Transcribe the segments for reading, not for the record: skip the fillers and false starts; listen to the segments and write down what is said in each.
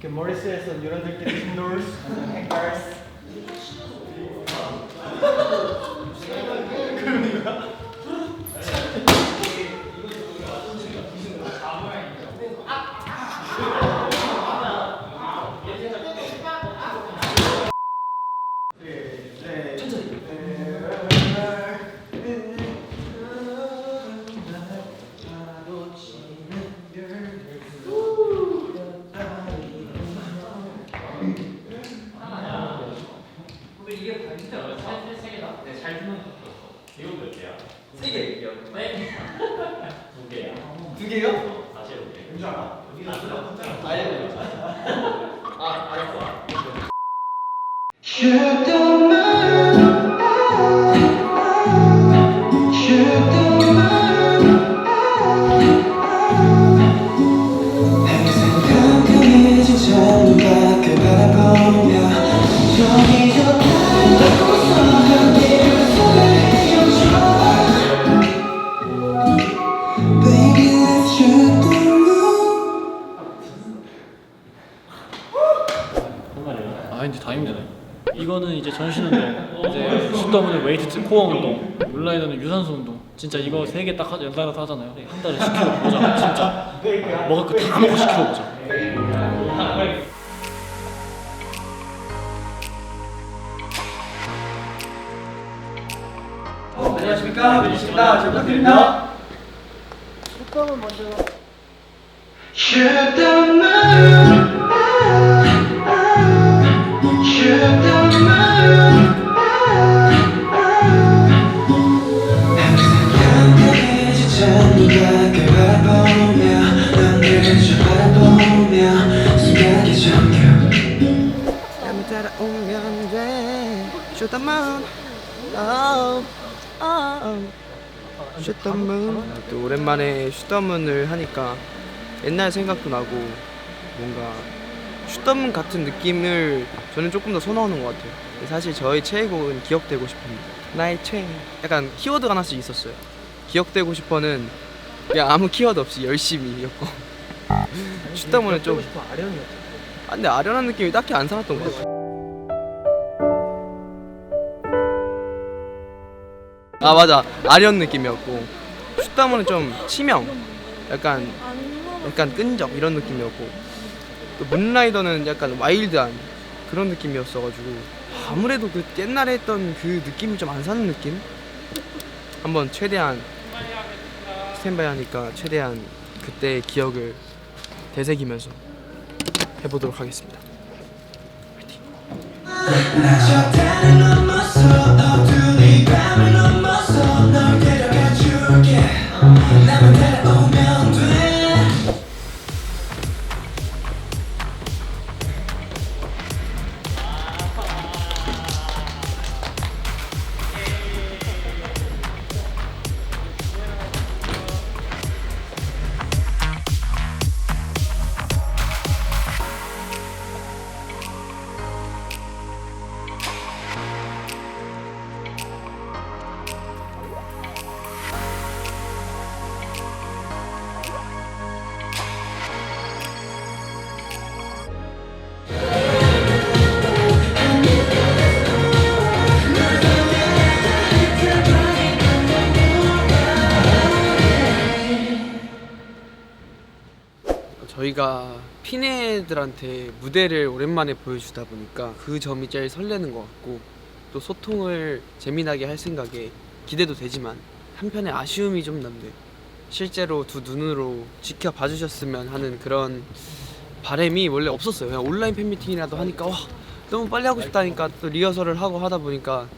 이렇게 머릿속에서 유런들끼리 indoors, outdoors. 이거 몇 개야? 3개요. 네? 2개야. 2개요? 다시 해볼게. 뭔지 알아? 알려줘. 알았어. 아 근데 다 힘드네. 이거는 이제 전신 운동, 이제 슛더블은 웨이트 코어 운동, 물라이더는 유산소 운동. 진짜 이거 3개 딱 연달아서 하잖아요. 한 달에 10kg 보자. 진짜 먹을 거 다 먹고 10kg 보자. 안녕하십니까? 민식입니다. 잘 부탁드립니다. 슈퍼맨 먼저. 잠이 따라오면 돼. Shoot the moon. Shoot the moon. 또 오랜만에 슛더문을 하니까 옛날 생각도 나고 뭔가 슛더문 같은 느낌을 저는 조금 더 선호하는 것 같아요. 사실 저의 최애곡은 기억되고 싶습니다. 나의 최애. 약간 키워드가 하나씩 있었어요. 기억되고 싶어는 그냥 아무 키워드 없이 열심히였고 슛더문은 좀 아련이었죠. 근데 아련한 느낌이 딱히 안 살았던 것 같아요. 아 맞아, 아련 느낌이었고 슛다문은 좀 치명, 약간 끈적 이런 느낌이었고 또 문라이더는 약간 와일드한 그런 느낌이었어가지고 아무래도 그 옛날에 했던 그 느낌이 좀 안 사는 느낌? 한번 최대한 스탠바이 하니까 최대한 그때의 기억을 되새기면서 해보도록 하겠습니다. 저희가 핀애들한테 무대를 오랜만에 보여주다 보니까 그 점이 제일 설레는 것 같고 또 소통을 재미나게 할 생각에 기대도 되지만 한편에 아쉬움이 좀 남네요. 실제로 두 눈으로 지켜봐 주셨으면 하는 그런 바람이 원래 없었어요. 그냥 온라인 팬미팅이라도 하니까 와 너무 빨리 하고 싶다니까 또 리허설을 하고 하다 보니까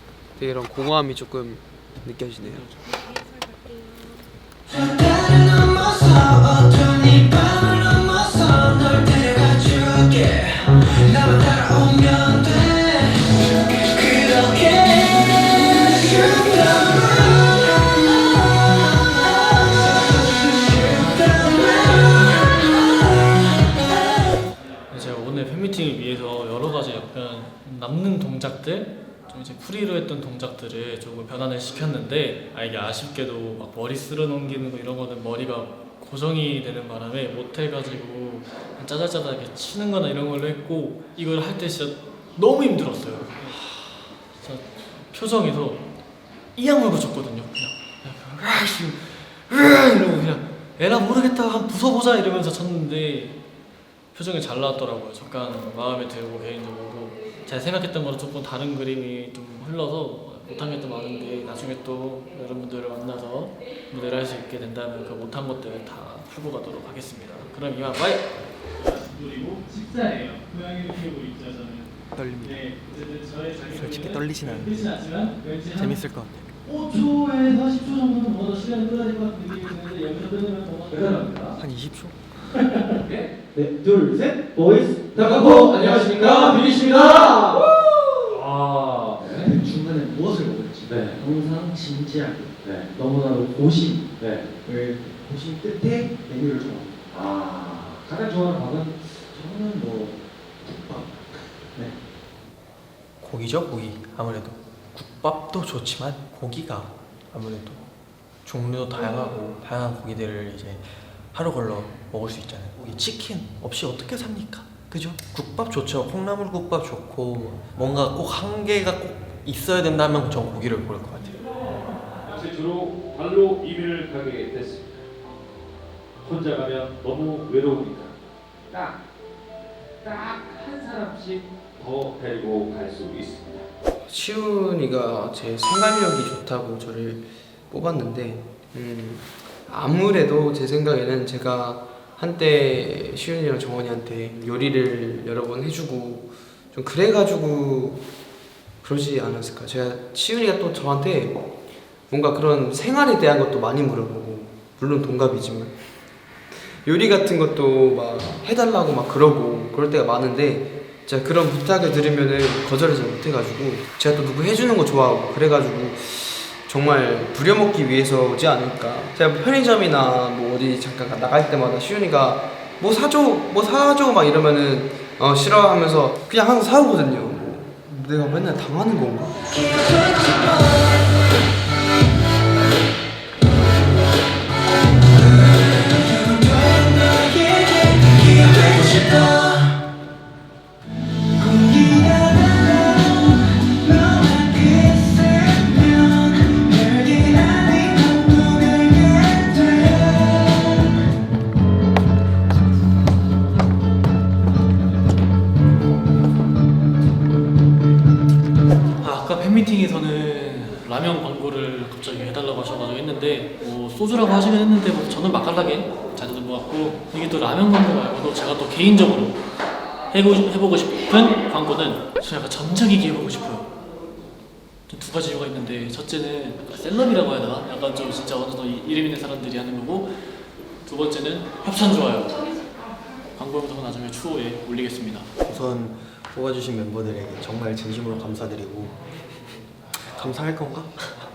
되게 이런 공허함이 조금 느껴지네요. 제가 오늘 팬미팅을 위해서 여러 가지 약간 남는 동작들, 좀 이제 프리로 했던 동작들을 조금 변환을 시켰는데 이게 아쉽게도 막 머리 쓸어 넘기는 거 이런 거는 머리가 고정이 되는 바람에 못해가지고 짜잘짜잘하게 치는 거나 이런 걸로 했고 이걸 할 때 진짜 너무 힘들었어요. 진짜 표정에서 이악 물고 쳤거든요. 그냥 이러고 그냥 에라 모르겠다 한번 부숴보자 이러면서 쳤는데 표정이 잘 나왔더라고요. 잠깐 마음에 들고 개인적으로 제가 생각했던 거랑 조금 다른 그림이 좀 흘러서 못한 게 또 많은데 나중에 또 여러분들을 만나서 무대를 할 수 있게 된다면 그 못한 것들 다 풀고 가도록 하겠습니다. 그럼 이만 바이! 그리고 식사예요. 고양이를 키우고 있죠 저는. 떨립니다. 네, 어쨌든 저의 솔직히 떨리진 않은데 그렇진 않지만 왠지 한 재밌을 것 같아요. 5초에서 10초 정도는 더 시간을 끌어야 될 것 같은 느낌이 드는데 여기서 끊으면 더 대단합니다. 한 20초? 네, 둘, 셋, 보이스 다카고 안녕하십니까 비니씨입니다. 아, 네. 중간에 무엇을 먹을지 네. 항상 진지하게 네. 너무나도 고심을 네. 고심 끝에 메뉴를 정합니다. 아, 가장 좋아하는 밥은 저는 뭐 국밥. 네. 고기죠, 고기. 아무래도 국밥도 좋지만 고기가 아무래도 종류도 다양하고 다양한 고기들을 이제 하루 걸러 먹을 수 있잖아요. 고기 치킨 없이 어떻게 삽니까? 그죠? 국밥 좋죠. 콩나물 국밥 좋고 뭔가 꼭 한 개가 꼭 있어야 된다면 전 고기를 고를 것 같아요. 요새 주로 발로 이민을 가게 됐습니다. 혼자 가면 너무 외로우니까 딱 한 사람씩 더 데리고 갈 수 있습니다. 시훈이가 제 생활력이 좋다고 저를 뽑았는데 아무래도 제 생각에는 제가 한때 시훈이랑 정원이한테 요리를 여러 번 해주고 좀 그래가지고 그러지 않았을까. 제가 시훈이가 또 저한테 뭔가 그런 생활에 대한 것도 많이 물어보고 물론 동갑이지만 요리 같은 것도 막 해달라고 막 그러고 그럴 때가 많은데 제가 그런 부탁을 들으면은 거절을 잘 못해가지고 제가 또 누구 해주는 거 좋아하고 그래가지고 정말 부려먹기 위해서지 않을까. 제가 편의점이나 뭐 어디 잠깐 나갈 때마다 시윤이가 뭐 사줘 막 이러면은 싫어하면서 그냥 항상 사오거든요. 내가 맨날 당하는 건가? 아까 팬미팅에서는 라면 광고를 갑자기 해달라고 하셔가지고 했는데 뭐 소주라고 하시긴 했는데 뭐 저는 맛깔나게 잘 되는 것 같고 이게 또 라면 광고 말고도 제가 또 개인적으로 해보고 싶은 광고는 저 약간 전자기기 해보고 싶어요. 좀 두 가지 이유가 있는데 첫째는 약간 셀럽이라고 해야 되나? 약간 좀 진짜 어느 정도 이름 있는 사람들이 하는 거고 두 번째는 협찬 좋아요. 광고 영상은 나중에 추후에 올리겠습니다. 우선 뽑아주신 멤버들에게 정말 진심으로 감사드리고 감사할 건가?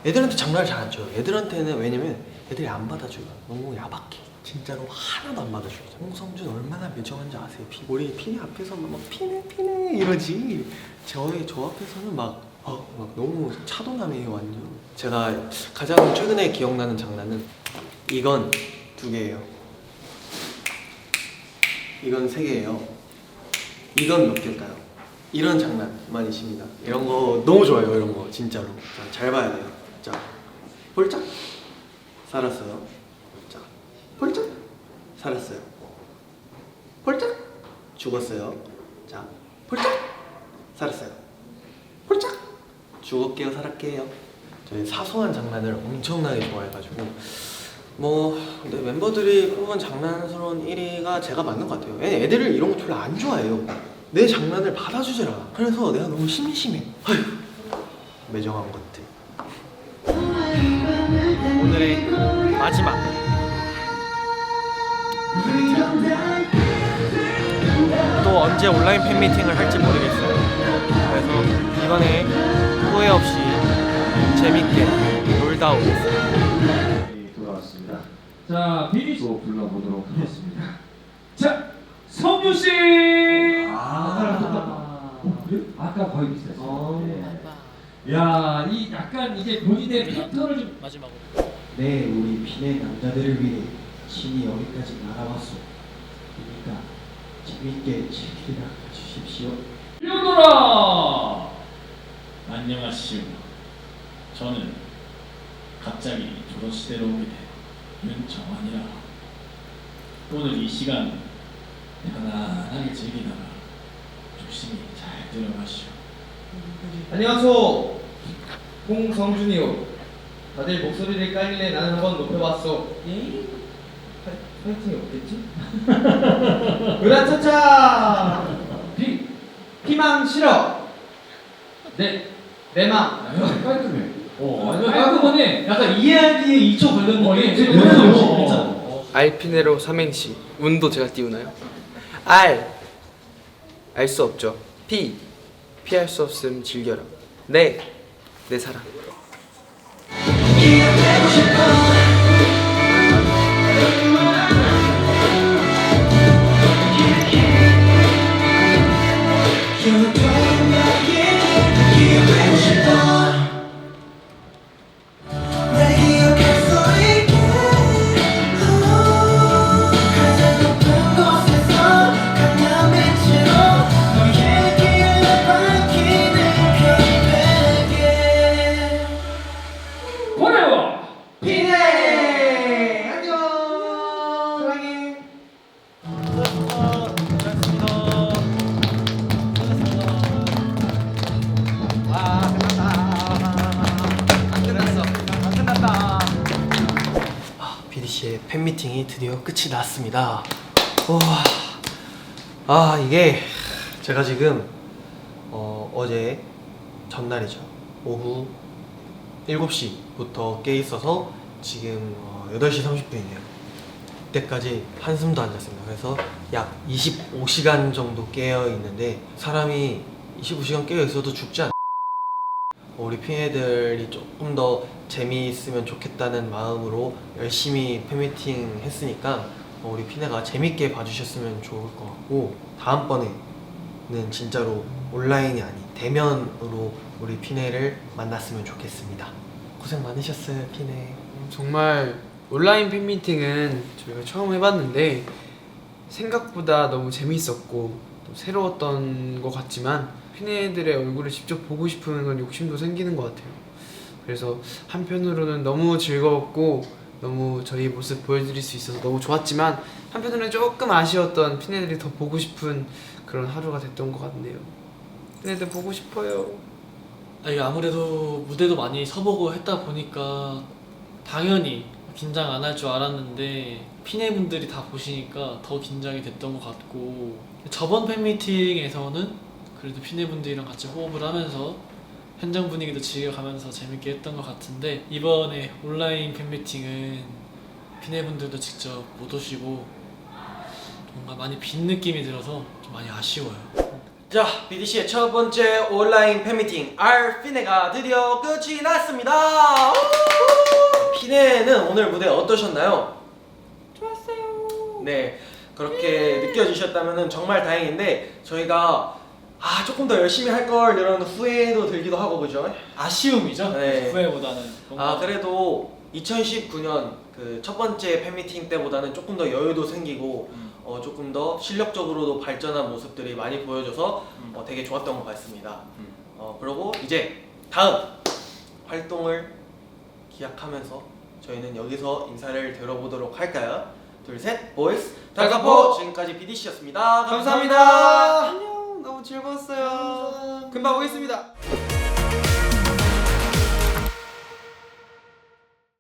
애들한테 장난을 잘 안 쳐요. 애들한테는 왜냐면 애들이 안 받아줘요. 너무 야박해. 진짜로 하나도 안 받아줘요. 홍성준 얼마나 매정한지 아세요? 우리 피네 앞에서는 막 피네 이러지. 저 앞에서는 막 너무 차도남이에요 완전. 제가 가장 최근에 기억나는 장난은 이건 2개예요. 이건 3개예요. 이건 몇 개일까요? 이런 장난만이십니다. 이런 거 너무 좋아요. 이런 거 진짜로. 자, 잘 봐야 돼요. 자, 홀짝 살았어요. 자, 홀짝 살았어요. 홀짝 죽었어요. 자, 홀짝 살았어요. 홀짝 죽을게요. 살았게요. 저희 사소한 장난을 엄청나게 좋아해가지고 근데 멤버들이 뽑은 장난스러운 1위가 제가 맞는 것 같아요. 애들을 이런 거 별로 안 좋아해요. 내 장난을 받아주잖아. 그래서 내가 너무 심심해. 아휴, 매정한 것들. 오늘의 마지막 또 언제 온라인 팬미팅을 할지 모르겠어요. 그래서 이번에 후회 없이 재밌게 놀다 오겠습니다. 돌아왔습니다. 자, 비니도 불러보도록 하겠습니다. 자, 성규 씨. 그래요? 아까 거의 비슷했어요. 네. 야, 이 약간 이제 본인의 패턴을 좀 마지막으로 네, 우리 핀의 남자들을 위해 친히 여기까지 날아왔소. 그러니까 재밌게 즐기다 가주십시오. 료노라! 안녕하시오. 저는 갑자기 조선시대로 오게 된 윤정환이라. 오늘 이 시간 편안하게 즐기다가 조심히 잘 들어가시오. 안녕하소. 홍성준이요. 다들 목소리를 깔길래 나는 한번 높여봤소. 파이팅이 없겠지? 으라차차. 피망 싫어. 내맘. 깔끔해. 깔끔하네. 약간 이해하기에 2초 걸렸는데 그래서 괜찮아. 알피네로 삼행시 운도 제가 띄우나요? 알 수 없죠. 피할 수 없음 즐겨라. 내 사랑. 보내와. 피네. 안녕. 사랑해. BDC의 팬미팅이 드디어 끝이 났습니다. 와, 이게 제가 지금 어제 전날이죠. 오후 7시부터 깨 있어서 지금 8시 30분이네요. 그때까지 한숨도 안 잤습니다. 그래서 약 25시간 정도 깨어 있는데 사람이 25시간 깨어 있어도 죽지 않아요. 우리 팬애들이 조금 더 재미있으면 좋겠다는 마음으로 열심히 팬미팅 했으니까 우리 팬애가 재밌게 봐주셨으면 좋을 것 같고, 다음번에는 진짜로 온라인이 아닌 대면으로 우리 팬애를 만났으면 좋겠습니다. 고생 많으셨어요, 팬애. 정말 온라인 팬미팅은 저희가 처음 해봤는데 생각보다 너무 재밌었고 또 새로웠던 것 같지만 팬애들의 얼굴을 직접 보고 싶은 그런 욕심도 생기는 것 같아요. 그래서 한편으로는 너무 즐거웠고 너무 저희 모습 보여드릴 수 있어서 너무 좋았지만 한편으로는 조금 아쉬웠던 팬애들이 더 보고 싶은 그런 하루가 됐던 것 같네요. 팬애들 보고 싶어요. 이게 아무래도 무대도 많이 서보고 했다 보니까 당연히 긴장 안 할 줄 알았는데 팬분들이 다 보시니까 더 긴장이 됐던 것 같고, 저번 팬미팅에서는 그래도 팬분들이랑 같이 호흡을 하면서 현장 분위기도 즐겨가면서 재밌게 했던 것 같은데, 이번에 온라인 팬미팅은 팬분들도 직접 못 오시고 뭔가 많이 빈 느낌이 들어서 좀 많이 아쉬워요. 자, BDC의 첫 번째 온라인 팬미팅 알피네가 드디어 끝이 났습니다. 피네는 오늘 무대 어떠셨나요? 좋았어요. 네, 그렇게 느껴지셨다면 정말 다행인데 저희가 조금 더 열심히 할 걸 이런 후회도 들기도 하고, 그죠? 아쉬움이죠. 네. 후회보다는. 그래도 2019년 그 첫 번째 팬미팅 때보다는 조금 더 여유도 생기고 조금 더 실력적으로도 발전한 모습들이 많이 보여져서 되게 좋았던 것 같습니다. 그리고 이제 다음 활동을 기약하면서 저희는 여기서 인사를 드려보도록 할까요? 둘, 셋, 보이스 달가포! 지금까지 BDC였습니다. 감사합니다. 안녕. 너무 즐거웠어요. 금방 오겠습니다.